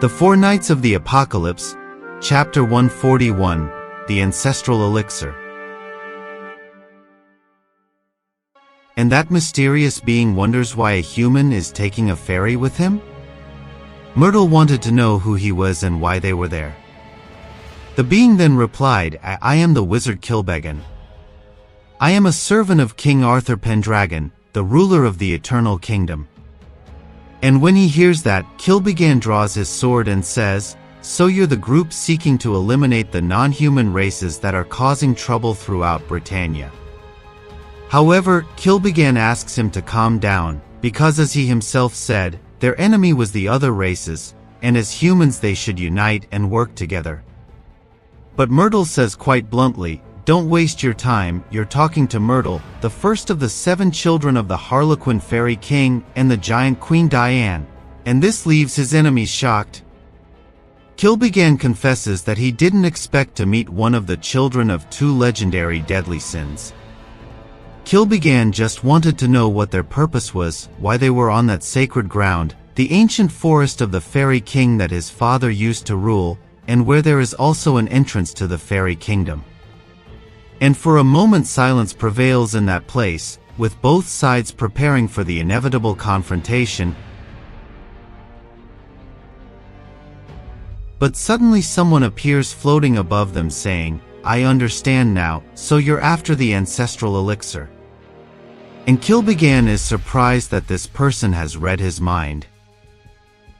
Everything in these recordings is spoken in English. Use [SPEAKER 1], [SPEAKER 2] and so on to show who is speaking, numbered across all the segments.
[SPEAKER 1] The Four Nights of the Apocalypse, Chapter 141, The Ancestral Elixir. And that mysterious being wonders why a human is taking a ferry with him? Myrtle wanted to know who he was and why they were there. The being then replied, I am the wizard Kilbeggan. I am a servant of King Arthur Pendragon, the ruler of the Eternal Kingdom. And when he hears that, Kilbeggan draws his sword and says, so you're the group seeking to eliminate the non-human races that are causing trouble throughout Britannia. However, Kilbeggan asks him to calm down, because as he himself said, their enemy was the other races, and as humans they should unite and work together. But Myrtle says quite bluntly, don't waste your time, you're talking to Myrtle, the first of the 7 children of the Harlequin Fairy King and the giant Queen Diane, and this leaves his enemies shocked. Kilbeggan confesses that he didn't expect to meet one of the children of 2 legendary deadly sins. Kilbeggan just wanted to know what their purpose was, why they were on that sacred ground, the ancient forest of the Fairy King that his father used to rule, and where there is also an entrance to the Fairy Kingdom. And for a moment silence prevails in that place, with both sides preparing for the inevitable confrontation. But suddenly someone appears floating above them saying, I understand now, so you're after the ancestral elixir. And Kilbeggan is surprised that this person has read his mind.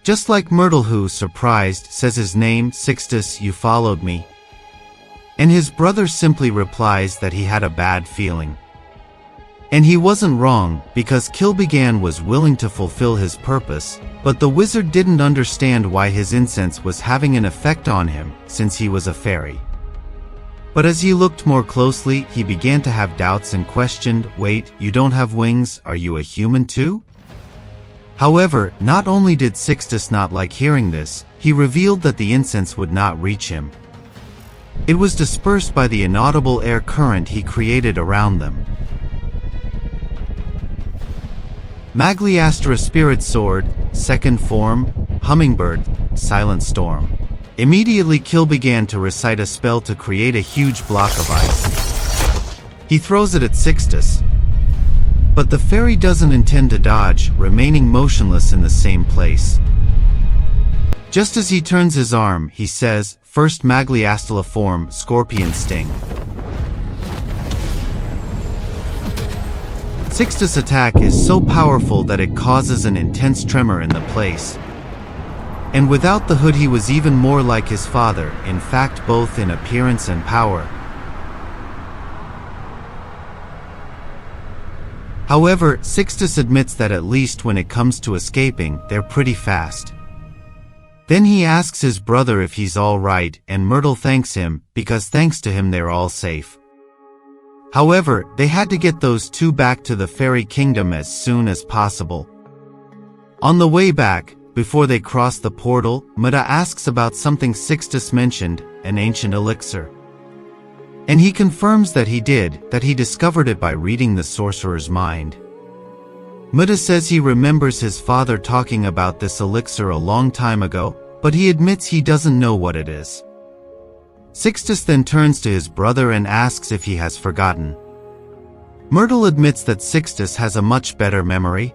[SPEAKER 1] Just like Myrtle who, surprised, says his name, Sixtus, you followed me. And his brother simply replies that he had a bad feeling. And he wasn't wrong, because Kilbeggan was willing to fulfill his purpose, but the wizard didn't understand why his incense was having an effect on him, since he was a fairy. But as he looked more closely, he began to have doubts and questioned, wait, you don't have wings, are you a human too? However, not only did Sixtus not like hearing this, he revealed that the incense would not reach him. It was dispersed by the inaudible air current he created around them. Magliastra Spirit Sword, Second Form, Hummingbird, Silent Storm. Immediately Kilbeggan to recite a spell to create a huge block of ice. He throws it at Sixtus. But the fairy doesn't intend to dodge, remaining motionless in the same place. Just as he turns his arm, he says, First Magliastla form, Scorpion Sting. Sixtus' attack is so powerful that it causes an intense tremor in the place. And without the hood he was even more like his father, in fact both in appearance and power. However, Sixtus admits that at least when it comes to escaping, they're pretty fast. Then he asks his brother if he's all right, and Myrtle thanks him, because thanks to him they're all safe. However, they had to get those 2 back to the Fairy Kingdom as soon as possible. On the way back, before they cross the portal, Myrtle asks about something Sixtus mentioned, an ancient elixir. And he confirms that he did, that he discovered it by reading the sorcerer's mind. Myrtle says he remembers his father talking about this elixir a long time ago, but he admits he doesn't know what it is. Sixtus then turns to his brother and asks if he has forgotten. Myrtle admits that Sixtus has a much better memory.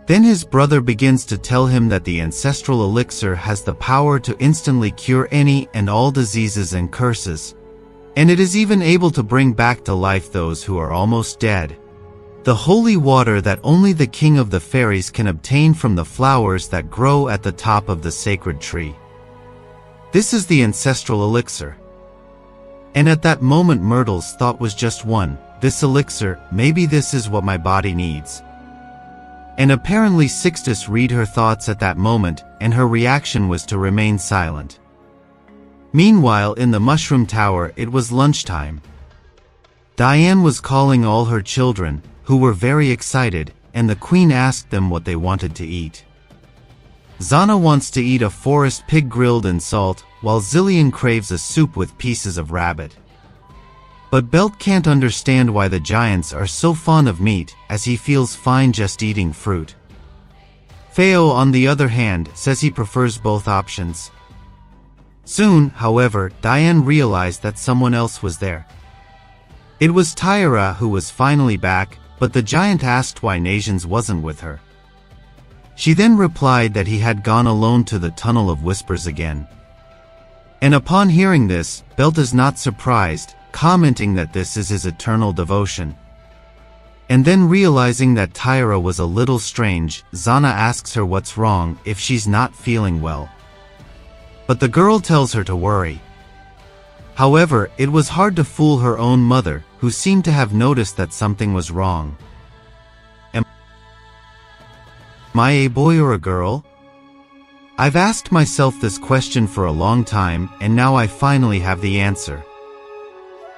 [SPEAKER 1] Then his brother begins to tell him that the ancestral elixir has the power to instantly cure any and all diseases and curses. And it is even able to bring back to life those who are almost dead. The holy water that only the king of the fairies can obtain from the flowers that grow at the top of the sacred tree. This is the ancestral elixir. And at that moment Myrtle's thought was just one, this elixir, maybe this is what my body needs. And apparently Sixtus read her thoughts at that moment, and her reaction was to remain silent. Meanwhile in the Mushroom Tower it was lunchtime. Diane was calling all her children, who were very excited, and the queen asked them what they wanted to eat. Zana wants to eat a forest pig grilled in salt, while Zillion craves a soup with pieces of rabbit. But Belt can't understand why the giants are so fond of meat, as he feels fine just eating fruit. Feo, on the other hand, says he prefers both options. Soon, however, Diane realized that someone else was there. It was Tyra, who was finally back, but the giant asked why Nations wasn't with her. She then replied that he had gone alone to the Tunnel of Whispers again. And upon hearing this, Belt is not surprised, commenting that this is his eternal devotion. And then realizing that Tyra was a little strange, Zana asks her what's wrong, if she's not feeling well. But the girl tells her to worry. However, it was hard to fool her own mother, who seemed to have noticed that something was wrong. Am I a boy or a girl? I've asked myself this question for a long time, and now I finally have the answer.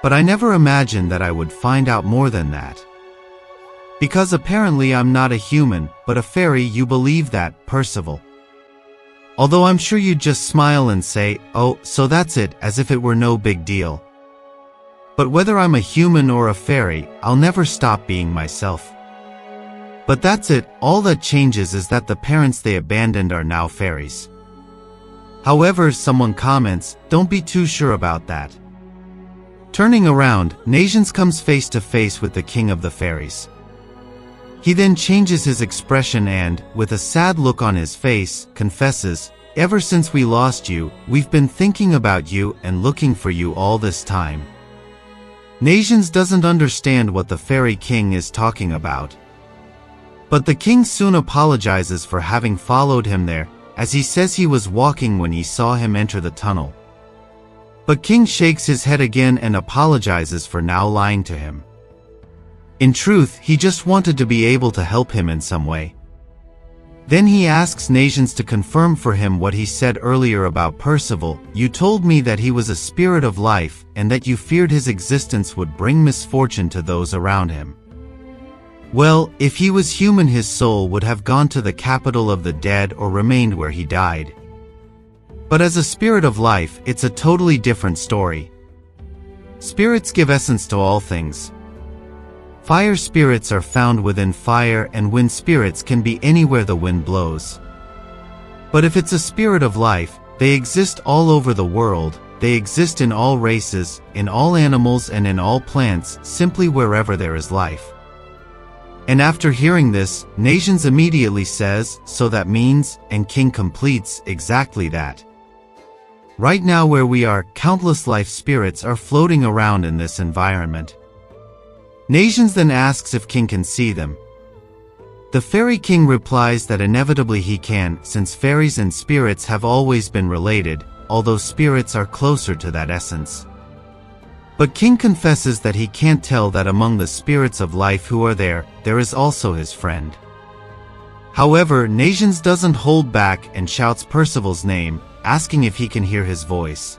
[SPEAKER 1] But I never imagined that I would find out more than that. Because apparently I'm not a human, but a fairy. You believe that, Percival? Although I'm sure you'd just smile and say, "Oh, so that's it," as if it were no big deal. But whether I'm a human or a fairy, I'll never stop being myself. But that's it, all that changes is that the parents they abandoned are now fairies. However, someone comments, "Don't be too sure about that." Turning around, Nations comes face to face with the king of the fairies. He then changes his expression and, with a sad look on his face, confesses, "Ever since we lost you, we've been thinking about you and looking for you all this time." Nations doesn't understand what the fairy king is talking about. But the king soon apologizes for having followed him there, as he says he was walking when he saw him enter the tunnel. But King shakes his head again and apologizes for now lying to him. In truth, he just wanted to be able to help him in some way. Then he asks Nations to confirm for him what he said earlier about Percival. "You told me that he was a spirit of life, and that you feared his existence would bring misfortune to those around him. Well, if he was human, his soul would have gone to the capital of the dead or remained where he died. But as a spirit of life, it's a totally different story. Spirits give essence to all things. Fire spirits are found within fire, and wind spirits can be anywhere the wind blows. But if it's a spirit of life, they exist all over the world. They exist in all races, in all animals, and in all plants, simply wherever there is life." And after hearing this, Nations immediately says, "So that means," and King completes, "Exactly that. Right now where we are, countless life spirits are floating around in this environment." Nations then asks if King can see them. The fairy king replies that inevitably he can, since fairies and spirits have always been related, although spirits are closer to that essence. But King confesses that he can't tell that among the spirits of life who are there is also his friend. However, Nations doesn't hold back and shouts Percival's name, asking if he can hear his voice.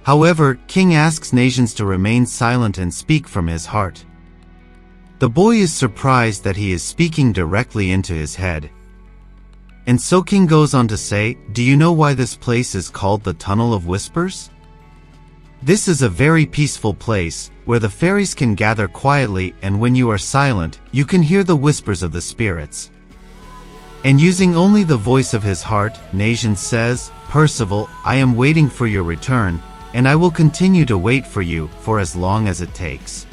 [SPEAKER 1] However, King asks Nations to remain silent and speak from his heart. The boy is surprised that he is speaking directly into his head. And so King goes on to say, "Do you know why this place is called the Tunnel of Whispers? This is a very peaceful place, where the fairies can gather quietly, and when you are silent, you can hear the whispers of the spirits." And using only the voice of his heart, Nations says, "Percival, I am waiting for your return, and I will continue to wait for you, for as long as it takes."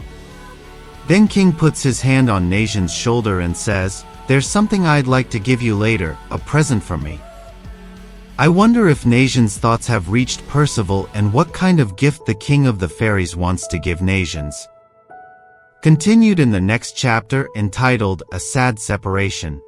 [SPEAKER 1] Then King puts his hand on Nations' shoulder and says, "There's something I'd like to give you later, a present from me." I wonder if Nations' thoughts have reached Percival and what kind of gift the King of the Fairies wants to give Nations. Continued in the next chapter, entitled A Sad Separation.